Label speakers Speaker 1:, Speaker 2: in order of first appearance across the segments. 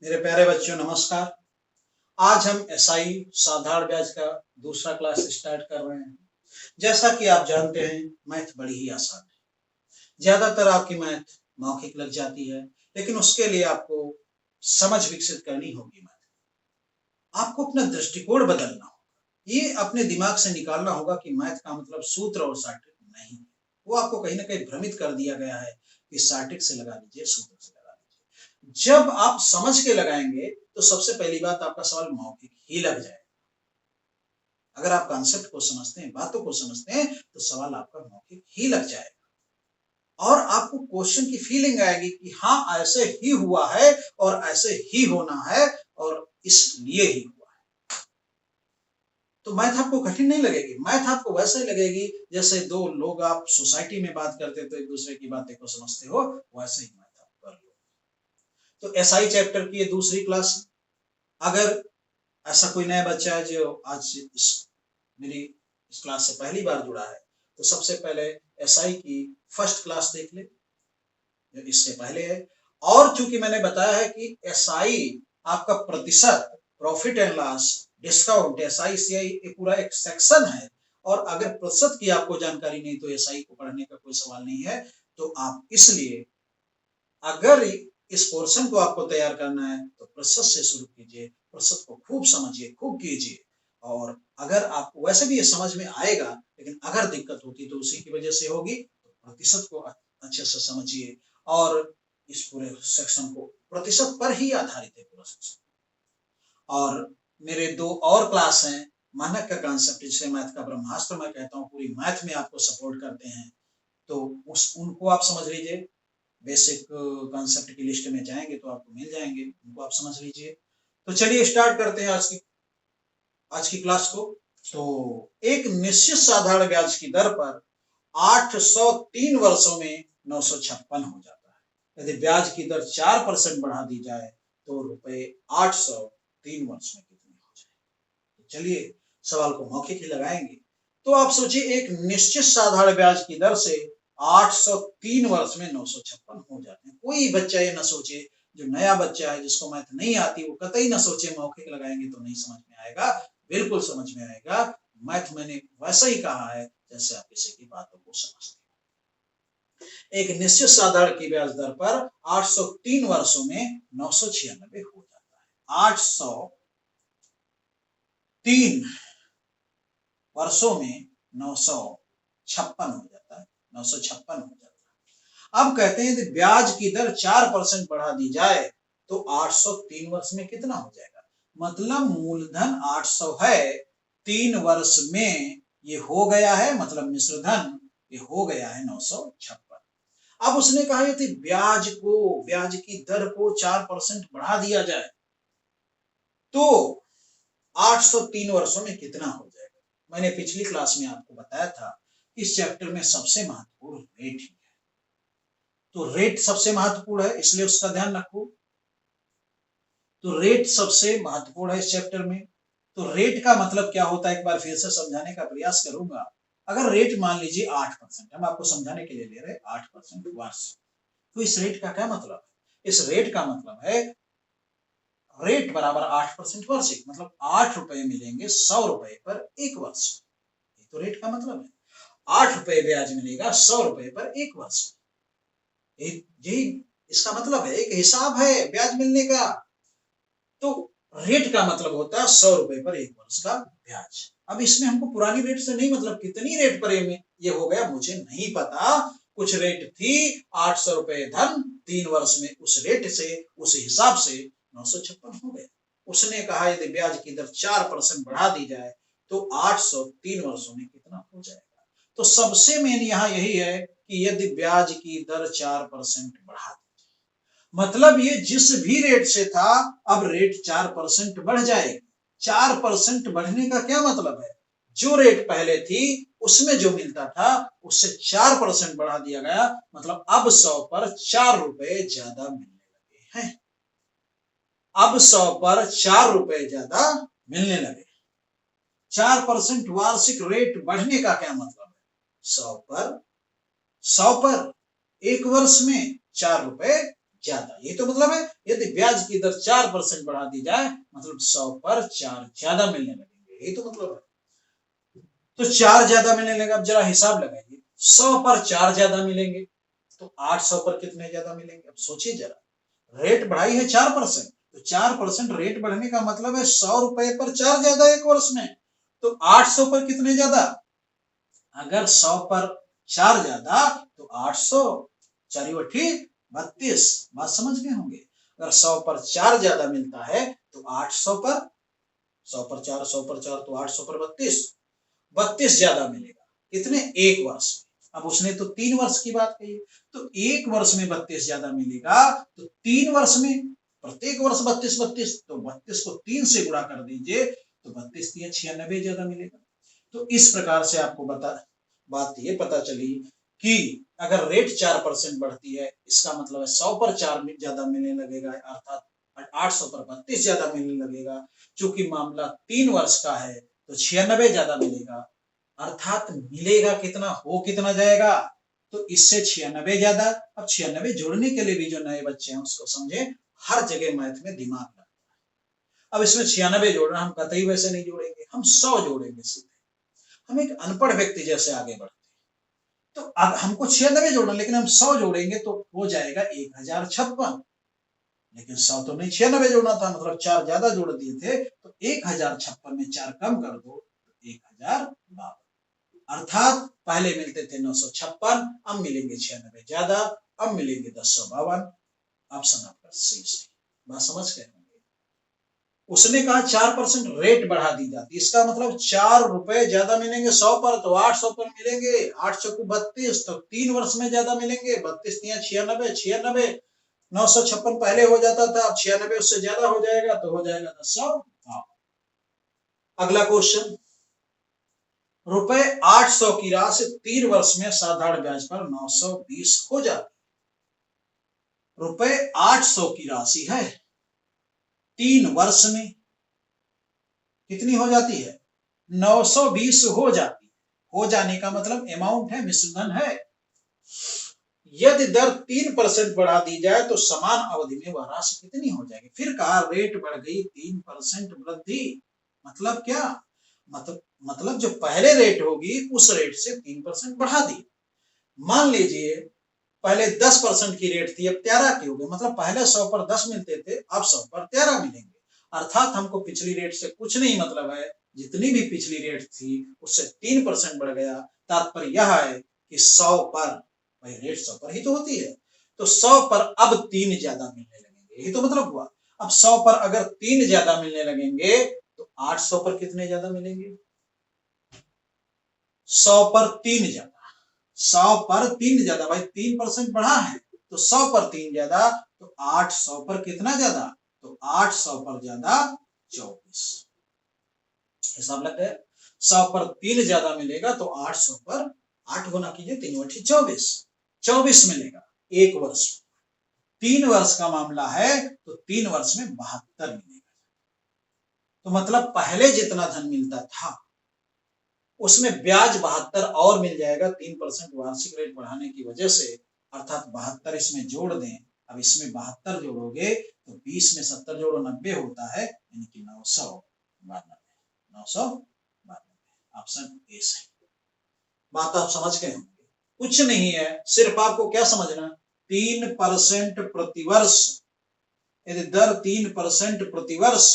Speaker 1: मेरे प्यारे बच्चों नमस्कार। आज हम एसआई साधारण ब्याज का दूसरा क्लास स्टार्ट कर रहे हैं। जैसा कि आप जानते हैं मैथ बड़ी ही आसान है। ज्यादातर आपकी मैथ मौखिक लग जाती है, लेकिन उसके लिए आपको समझ विकसित करनी होगी। मैथ आपको अपना दृष्टिकोण बदलना होगा। ये अपने दिमाग से निकालना होगा कि मैथ का मतलब सूत्र और सार्टिक नहीं। वो आपको कहीं ना कहीं भ्रमित कर दिया गया है कि सार्टिक से लगा लीजिए, सूत्र से लगा लीजिए। जब आप समझ के लगाएंगे तो सबसे पहली बात, आपका सवाल मौखिक ही लग जाएगा। अगर आप कॉन्सेप्ट को समझते हैं, बातों को समझते हैं, तो सवाल आपका मौखिक ही लग जाएगा और आपको क्वेश्चन की फीलिंग आएगी कि हाँ ऐसे ही हुआ है और ऐसे ही होना है और इसलिए ही हुआ है। तो मैथ आपको कठिन नहीं लगेगी। मैथ आपको वैसे ही लगेगी जैसे दो लोग आप सोसाइटी में बात करते तो एक दूसरे की बातें को समझते हो, वैसे ही मैथ आप कर लो। तो एसआई चैप्टर की ये दूसरी क्लास। अगर ऐसा कोई नया बच्चा है जो आज मेरी इस क्लास से पहली बार जुड़ा है, तो सबसे पहले एसआई की फर्स्ट क्लास देख ले जो इससे पहले है। और चूंकि मैंने बताया है कि एसआई आपका प्रतिशत, profit and loss, discount, SI CI पूरा एक सेक्शन है। और अगर प्रतिशत की आपको जानकारी नहीं तो एसआई को पढ़ने का कोई सवाल नहीं है। तो आप इसलिए अगर इस पोर्शन को आपको तैयार करना है तो प्रतिशत से शुरू कीजिए, प्रतिशत को खूब समझिए, खूब कीजिए। और अगर आपको वैसे भी ये समझ में आएगा, लेकिन अगर दिक्कत होती तो उसी की वजह से होगी। तो प्रतिशत को अच्छे से समझिए और इस पूरे सेक्शन को प्रतिशत पर ही आधारित है पूरा सेक्शन। और मेरे दो और क्लास हैं, मानक का कॉन्सेप्ट जिसे मैथ का ब्रह्मास्त्र मैं कहता हूँ, पूरी मैथ में आपको सपोर्ट करते हैं। तो उनको आप समझ लीजिए। बेसिक कॉन्सेप्ट की लिस्ट में जाएंगे तो आपको मिल जाएंगे, उनको आप समझ लीजिए। तो चलिए स्टार्ट करते हैं आज की क्लास को। तो एक निश्चित साधारण ब्याज की दर पर 803 वर्षों में 956 हो जाता है। यदि ब्याज की दर 4% बढ़ा दी जाए तो रुपए 803 वर्ष में कितने हो जाए। तो चलिए सवाल को मौखिक ही लगाएंगे। तो आप सोचिए, एक निश्चित साधारण ब्याज की दर से 803 वर्ष में 956 हो जाते हैं। कोई बच्चा ये ना सोचे, जो नया बच्चा है जिसको मैथ नहीं आती, वो कतई ना सोचे मौखिक लगाएंगे तो नहीं समझ में आएगा। बिल्कुल समझ में आएगा। मैथ मैंने वैसा ही कहा है जैसे आप किसी की बातों को समझते हैं। एक निश्चित साधारण की ब्याज दर पर 803 वर्षों में 996 हो जाता है। 803 वर्षों में 956 हो जाता है, 956 हो जाता है। अब कहते हैं कि ब्याज की दर 4% बढ़ा दी जाए तो 803 वर्ष में कितना हो जाएगा। मतलब मूलधन 800 है, 3 वर्ष में ये हो गया है, मतलब मिश्र धन ये हो गया है 956। अब उसने कहा यदि ब्याज की दर को 4% बढ़ा दिया जाए तो 803 वर्षों में कितना हो जाएगा। मैंने पिछली क्लास में आपको बताया था इस चैप्टर में सबसे महत्वपूर्ण रेट ही है। तो रेट सबसे महत्वपूर्ण है, इसलिए उसका ध्यान रखो। तो रेट सबसे महत्वपूर्ण है इस चैप्टर में। तो रेट का मतलब क्या होता है, एक बार फिर से समझाने का प्रयास करूंगा। अगर रेट मान लीजिए 8%, हम आपको समझाने के लिए ले रहे 8% वर्ष, तो इस रेट का क्या मतलब है। इस रेट का मतलब है रेट बराबर 8% वार्षिक, मतलब 8 रुपए मिलेंगे 100 रुपए पर एक वर्ष। ये तो रेट का मतलब है। 8 रुपए ब्याज मिलेगा 100 रुपए पर एक वर्ष। यही इसका मतलब है, एक हिसाब है ब्याज मिलने का। तो रेट का मतलब होता है 100 रुपए पर एक वर्ष का ब्याज। अब इसमें हमको पुरानी रेट से नहीं मतलब, कितनी रेट पर ये हो गया मुझे नहीं पता। कुछ रेट थी 800 रुपए धन, 3 वर्ष में उस रेट से, उस हिसाब से 956 हो गए। उसने कहा यदि ब्याज की दर 4% बढ़ा दी जाए तो 803 वर्षों में कितना हो जाएगा। तो सबसे मेन यहाँ यही है कि यदि ब्याज की दर 4% बढ़ा दी, मतलब ये जिस भी रेट से था अब रेट 4% बढ़ जाएगी। 4% बढ़ने का क्या मतलब है, जो रेट पहले थी उसमें जो मिलता था उससे 4% बढ़ा दिया गया, मतलब अब 100 पर 4 रुपए ज्यादा मिलने लगे हैं। अब 100 पर 4 रुपए ज्यादा मिलने लगे। 4% वार्षिक रेट बढ़ने का क्या मतलब है, 100 पर एक वर्ष में 4 रुपए ज्यादा। ये तो मतलब है यदि ब्याज की दर 4% बढ़ा दी जाए मतलब 100 पर 4 ज्यादा मिलने लगेंगे, यही तो मतलब है। तो 4 ज्यादा मिलने लगेगा। अब जरा हिसाब लगाइए, 100 पर 4 ज्यादा मिलेंगे तो 800 पर कितने ज्यादा मिलेंगे। अब सोचिए जरा, रेट बढ़ाई है 4%, तो 4% रेट बढ़ने का मतलब है 100 रुपए पर 4 ज्यादा एक वर्ष में, तो 800 पर कितने ज्यादा। अगर 100 पर 4 ज्यादा तो 800 चारी बट्टी 32, बात समझ गए होंगे। अगर 100 पर 4 ज्यादा मिलता है तो 800 पर 100 पर 4 100 पर 4 तो 800 पर 32 ज्यादा मिलेगा। कितने, एक वर्ष में। अब उसने तो 3 वर्ष की बात कही, तो एक वर्ष में 32 ज्यादा मिलेगा, तो 3 वर्ष में प्रत्येक वर्ष 32 तो 32 को 3 से गुणा कर दीजिए तो 32 96 ज्यादा मिलेगा। तो इस प्रकार से आपको बात ये पता चली कि अगर रेट 4% बढ़ती है इसका मतलब है 100 पर 4 ज्यादा मिलने लगेगा, अर्थात 800 पर 32 ज्यादा मिलने लगेगा। चूंकि मामला 3 वर्ष का है तो 96 ज्यादा मिलेगा, अर्थात मिलेगा कितना, हो कितना जाएगा, तो इससे 96 ज्यादा। अब 96 जोड़ने के लिए भी जो नए बच्चे हैं उसको समझे, हर जगह मैथ में दिमाग लगता है। अब इसमें 96 जोड़ना, हम कतई वैसे नहीं जोड़ेंगे, हम 100 जोड़ेंगे सीधे। हम एक अनपढ़ व्यक्ति जैसे आगे बढ़ते, तो अब हमको 96 जोड़ना, लेकिन हम 100 जोड़ेंगे तो हो जाएगा 1056। लेकिन 100 तो नहीं, 96 जोड़ना था, मतलब 4 ज्यादा जोड़ दिए थे, तो 1056 में 4 कम कर दो तो 1052। अर्थात पहले मिलते थे 956, अब मिलेंगे 96 ज्यादा, अब मिलेंगे 1052। ऑप्शन आपका सही सही। बात समझ गए होंगे। उसने कहा 4% रेट बढ़ा दी जाती, इसका मतलब 4 रुपए ज्यादा मिलेंगे 100 पर, तो 800 पर मिलेंगे, 800 को 32 तो 3 वर्ष में ज्यादा मिलेंगे, 32 96 96, 956 पहले हो जाता था, अब 96 उससे ज्यादा हो जाएगा तो हो जाएगा 1000। अगला क्वेश्चन, रुपए 800 की राशि 3 वर्ष में साधारण ब्याज पर 920 हो जाती। रुपए 800 की राशि है, 3 वर्ष में कितनी हो जाती है, 920 हो जाती। हो जाने का मतलब अमाउंट है, मिश्रधन है। यदि दर 3% बढ़ा दी जाए तो समान अवधि में वह राशि कितनी हो जाएगी। फिर कहा रेट बढ़ गई 3% वृद्धि, मतलब क्या, मतलब जो पहले रेट होगी उस रेट से 3% बढ़ा दी। मान लीजिए पहले 10% की रेट थी, अब 13 की हो गई, मतलब पहले 100 पर 10 मिलते थे, अब 100 पर 13 मिलेंगे। अर्थात हमको पिछली रेट से कुछ नहीं मतलब है, जितनी भी पिछली रेट थी उससे 3% बढ़ गया। तात्पर्य यह है कि 100 पर, भाई रेट 100 पर ही तो होती है, तो 100 पर अब 3 ज्यादा मिलने लगेंगे, यही तो मतलब हुआ। अब 100 पर अगर 3 ज्यादा मिलने लगेंगे तो 800 पर कितने ज्यादा मिलेंगे, 100 पर 3 ज्यादा, 100 पर 3 ज्यादा, भाई 3% बढ़ा है तो 100 पर 3 ज्यादा, तो 800 पर कितना ज्यादा, तो 800 पर ज्यादा 24। हिसाब लग गया, 100 पर 3 ज्यादा मिलेगा तो 800 पर 8 गुना कीजिए 3 बटे 24, 24 मिलेगा एक वर्ष। 3 वर्ष का मामला है तो 3 वर्ष में 72 मिलेगा। तो मतलब पहले जितना धन मिलता था उसमें ब्याज 72 और मिल जाएगा 3% वार्षिक रेट बढ़ाने की वजह से, अर्थात 72 इसमें जोड़ दें। अब इसमें 72 जोड़ोगे तो 20 में 70 जोड़ो 90 होता है, यानी कि 992, 992। ऑप्शन ए सही। बात आप समझ गए होंगे, कुछ नहीं है, सिर्फ आपको क्या समझना, 3% प्रतिवर्ष, यदि दर 3% प्रतिवर्ष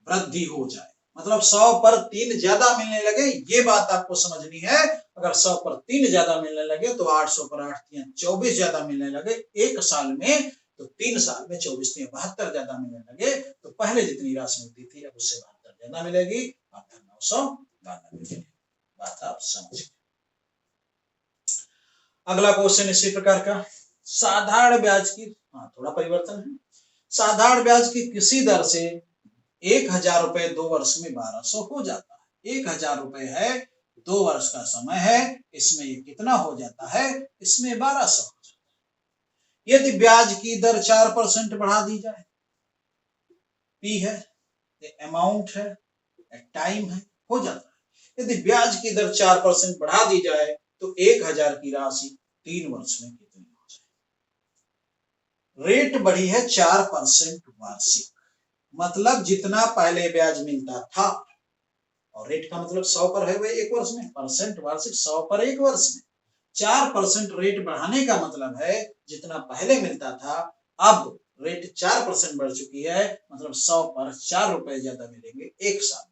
Speaker 1: वृद्धि हो जाए, मतलब 100 पर 3 ज्यादा मिलने लगे, ये बात आपको समझनी है। अगर 100 पर 3 ज्यादा मिलने लगे तो 800 पर 8 24 ज्यादा मिलने लगे एक साल में, तो 3 साल में 24 72 ज्यादा मिलने लगे, तो पहले जितनी राशि मिलती थी अब उससे 72 ज्यादा मिलेगी, 992। बात आप समझ गए। अगला क्वेश्चन इसी प्रकार का, साधारण ब्याज की, थोड़ा परिवर्तन है, साधारण ब्याज की किसी दर से 1000 रुपए 2 वर्ष में 1200 हो जाता है। 1000 रुपए है, 2 वर्ष का समय है, इसमें ये कितना हो जाता है, इसमें 1200 हो जाता है। यदि ब्याज की दर 4% बढ़ा दी जाए, पी है, अमाउंट है, टाइम है, हो जाता है। यदि ब्याज की दर 4% बढ़ा दी जाए तो 1000 की राशि 3 वर्ष में कितनी हो जाए। रेट बढ़ी है 4% वार्षिक, मतलब जितना पहले ब्याज मिलता था, और रेट का मतलब 100 पर है भाई एक वर्ष में, परसेंट वार्षिक 100 पर एक वर्ष में, 4% रेट बढ़ाने का मतलब है जितना पहले मिलता था अब रेट 4% बढ़ चुकी है, मतलब 100 पर 4 रुपए ज्यादा मिलेंगे एक साल।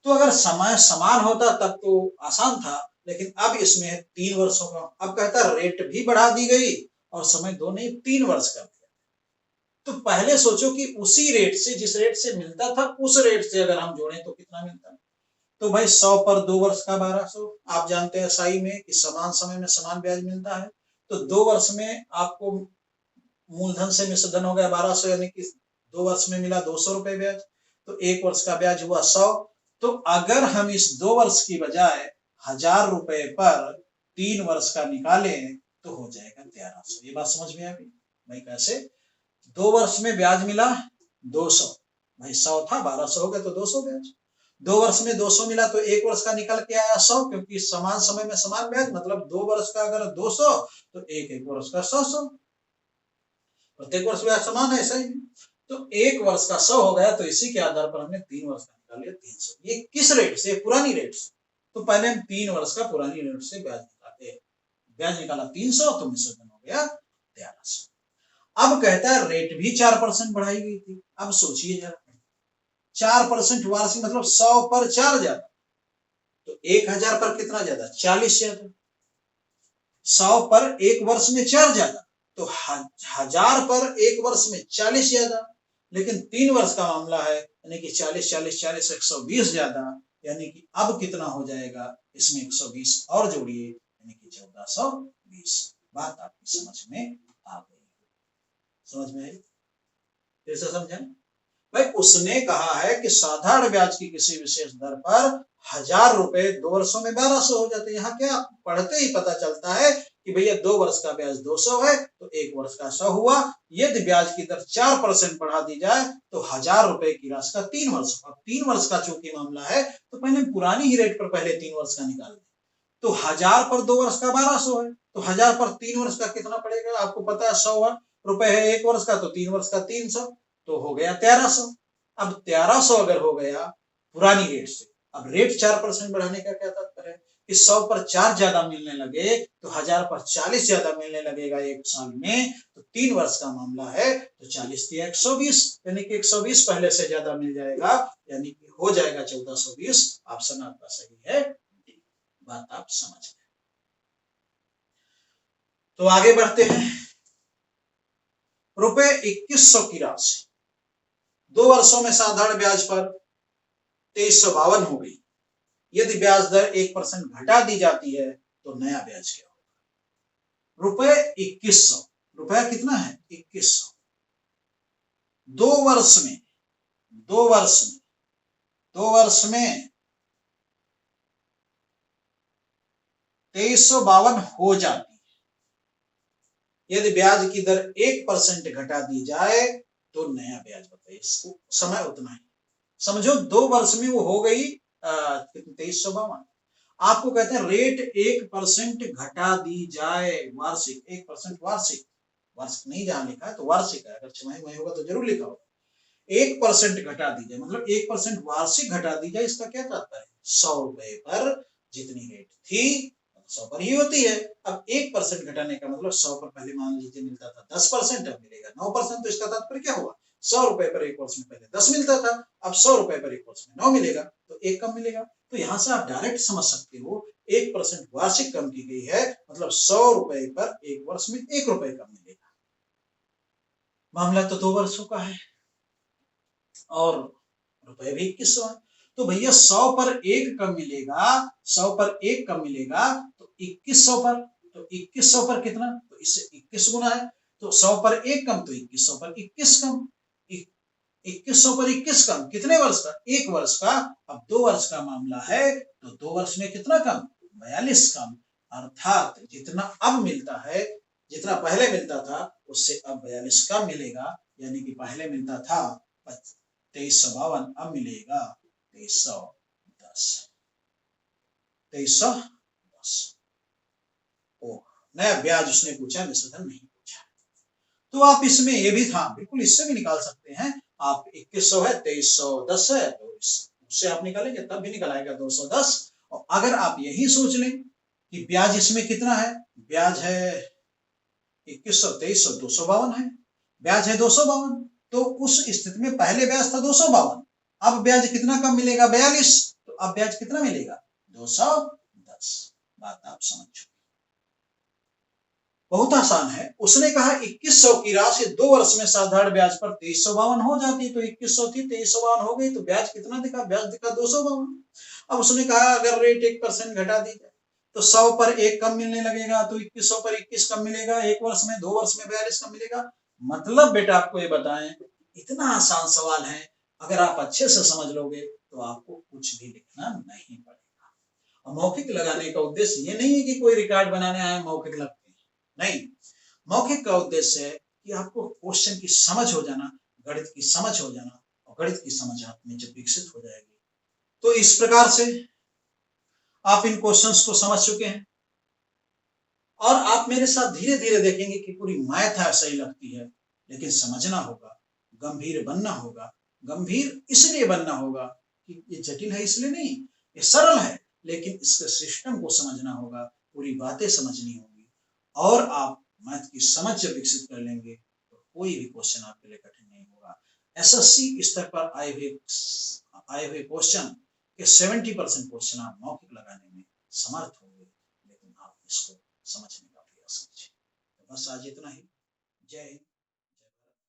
Speaker 1: तो अगर समय समान होता तब तो आसान था, लेकिन अब इसमें 3 वर्षों का, अब कहता रेट भी बढ़ा दी गई और समय दो नहीं 3 वर्ष का दिया। तो पहले सोचो कि उसी रेट से, जिस रेट से मिलता था उस रेट से अगर हम जोड़ें तो कितना मिलता। तो भाई 100 पर 2 वर्ष का 1200, आप जानते हैं एसआई में कि समान समय में समान ब्याज मिलता है। तो 2 वर्ष में आपको मूलधन से मिश्र धन हो गया 1200, यानी कि 2 वर्ष में मिला 200 रुपए ब्याज, तो एक वर्ष का ब्याज हुआ 100। तो अगर हम इस 2 वर्ष की बजाय 1000 रुपए पर 3 वर्ष का निकाले तो हो जाएगा 1300। ये बात समझ में आ गई भाई? कैसे? 2 वर्ष में ब्याज मिला 200, भाई 100 था 1200 हो गया तो 200 ब्याज। 2 वर्ष में 200 मिला तो एक वर्ष का निकल के आया 100, क्योंकि समान समय में समान ब्याज, मतलब 2 वर्ष का अगर 200 तो एक वर्ष का 100, प्रत्येक वर्ष ब्याज समान है, ऐसा ही। तो एक वर्ष का 100 हो गया, तो इसी के आधार पर हमने 3 वर्ष का निकाल लिया 300। ये किस रेट से? पुरानी रेट से। तो पहले हम 3 वर्ष का पुरानी रेट से ब्याज निकालते, ब्याज निकाला 300 तो मिश्रधन हो गया 1300। अब कहता है रेट भी 4% बढ़ाई गई थी। अब सोचिए जरा, 4% वार्षिक मतलब 100 पर 4 ज्यादा, तो 1000 पर कितना ज्यादा? 40 ज्यादा। 100 पर एक वर्ष में 4 ज्यादा, तो 1000 पर एक वर्ष में 40 ज्यादा। लेकिन 3 वर्ष का मामला है, यानी कि 40 40 40 120 ज्यादा, यानी कि अब कितना हो जाएगा? इसमें 120 और जोड़िए, यानी कि 1420। बात आपकी समझ में आ गई? समझ में आई? फिर से समझें भाई। उसने कहा है कि साधारण ब्याज की किसी विशेष दर पर 1000 रुपए 2 वर्षों में 1200 हो जाते हैं। यहाँ क्या पढ़ते ही पता चलता है कि भैया 2 वर्ष का ब्याज 200 है तो एक वर्ष का 100 हुआ। यदि ब्याज की दर 4% बढ़ा दी जाए तो 1000 रुपए की राशि का 3 वर्ष, और 3 वर्ष का चूंकि मामला है तो पहले पुरानी ही रेट पर पहले 3 वर्ष का निकाल दें। तो 1000 पर 2 वर्ष का 1200 है, तो 1000 पर 3 वर्ष का कितना पड़ेगा? आपको पता है 100 रुपए है एक वर्ष का, तो 3 वर्ष का 300, तो हो गया 1300। अब 1300 अगर हो गया पुरानी रेट से, अब रेट 4% बढ़ाने का क्या तात्पर्य है कि 100 पर 4 ज्यादा मिलने लगे तो 1000 पर 40 ज्यादा मिलने लगेगा एक साल में। तो 3 वर्ष का मामला है तो 40 दिया 120, यानी कि 120 पहले से ज्यादा मिल जाएगा, यानी कि हो जाएगा 1420। ऑप्शन आपका सही है। बात आप समझ गए। तो आगे बढ़ते हैं। रुपए 2100 की राशि 2 वर्षों में साधारण ब्याज पर 2352 हो गई। यदि ब्याज दर 1% घटा दी जाती है तो नया ब्याज क्या होगा? रुपए 2100, रुपया कितना है? 2100। 2 वर्ष में, 2 वर्ष में, 2 वर्ष में 2352 हो जाती है। यदि ब्याज की दर 1% घटा दी जाए तो नया ब्याज बताइए। समय उतना ही समझो, 2 वर्ष में वो हो गई 2352। आपको कहते हैं रेट 1% घटा दी जाए वार्षिक, 1% वार्षिक, वार्षिक नहीं जहां लिखा है तो वार्षिक है, अगर छमाही में होगा तो जरूर लिखा होगा। 1% घटा दी जाए मतलब 1% वार्षिक घटा दी जाए, इसका क्या तात्पर्य है? 100 रुपए पर जितनी रेट थी 100 पर ही होती है। अब 1% घटाने का मतलब 100 पर पहले मान लीजिए मिलता था 10%, अब मिलेगा 9%। तो इसका तात्पर्य क्या हुआ? 100 रुपए पर एक वर्ष में पहले 10 मिलता था, अब 100 रुपए पर एक वर्ष में 9 मिलेगा, तो एक कम मिलेगा। तो यहाँ से आप डायरेक्ट समझ सकते हो 1% वार्षिक कम की गई है, मतलब 100 रुपए पर एक वर्ष में 1 रुपए कम मिलेगा। मामला तो 2 वर्षों का है और रुपए भी 2100 है। तो भैया 100 पर एक कम मिलेगा, 100 पर एक कम मिलेगा तो 2100 पर, तो 2100 पर कितना? तो इससे 21 गुना है, तो 100 पर एक कम तो 2100 पर 21 कम, 2100 पर 21 कम कितने वर्ष का? एक वर्ष का। अब 2 वर्ष का मामला है तो 2 वर्ष में कितना कम? 42 कम, अर्थात जितना अब मिलता है, जितना पहले मिलता था उससे अब 42 कम मिलेगा, यानी कि पहले मिलता था 2352, अब मिलेगा 2310। 2310। ओ, नया ब्याज उसने पूछा, मिश्रधन नहीं पूछा। तो आप इसमें ये भी था, बिल्कुल इससे भी निकाल सकते हैं। आप 2100 है, 2310 है, तो उससे आप निकालेंगे तब भी निकल आएगा 210। और अगर आप यही सोच लें कि ब्याज इसमें कितना है, ब्याज है 2100, 2300, 252 है, ब्याज है 252, तो उस स्थिति में पहले ब्याज था 252, अब ब्याज कितना कम मिलेगा, 42, तो अब ब्याज कितना मिलेगा, 210। बात आप समझ चुके। बहुत आसान है। उसने कहा 2100 की राशि 2 वर्ष में साधारण ब्याज पर 2352 हो जाती, तो 2100 थी 2352 हो गई, तो ब्याज कितना दिखा, ब्याज दिखा 252। अब उसने कहा अगर रेट 1% घटा दी जाए तो 100 पर 1 कम मिलने लगेगा, तो 2100 पर 21 कम मिलेगा, 1 वर्ष में, 2 वर्ष में 42 कम मिलेगा। मतलब बेटा आपको ये बताएं, इतना आसान सवाल है, अगर आप अच्छे से समझ लोगे तो आपको कुछ भी लिखना नहीं पड़ेगा। और मौखिक लगाने का उद्देश्य ये नहीं है कि कोई रिकॉर्ड बनाने आए मौखिक लगते हैं, नहीं। मौखिक का उद्देश्य है कि आपको क्वेश्चन की समझ हो जाना, गणित की समझ हो जाना, और गणित की समझ आप में जब विकसित हो जाएगी तो इस प्रकार से आप इन क्वेश्चंस को समझ चुके हैं। और आप मेरे साथ धीरे धीरे देखेंगे कि पूरी मैथ सही लगती है, लेकिन समझना होगा, गंभीर बनना होगा। गंभीर इसलिए बनना होगा कि ये जटिल है इसलिए नहीं, ये सरल है, लेकिन इसके सिस्टम को समझना होगा, पूरी बातें समझनी होगी। और आप मैथ की समझ जब विकसित कर लेंगे तो कोई भी क्वेश्चन आपके लिए कठिन नहीं होगा। एसएससी स्तर पर आए हुए क्वेश्चन के 70% क्वेश्चन आप मौखिक लगाने में समर्थ होंगे, लेकिन आप इसको समझने का प्रयास कीजिए। तो बस आज इतना ही। जय हिंद।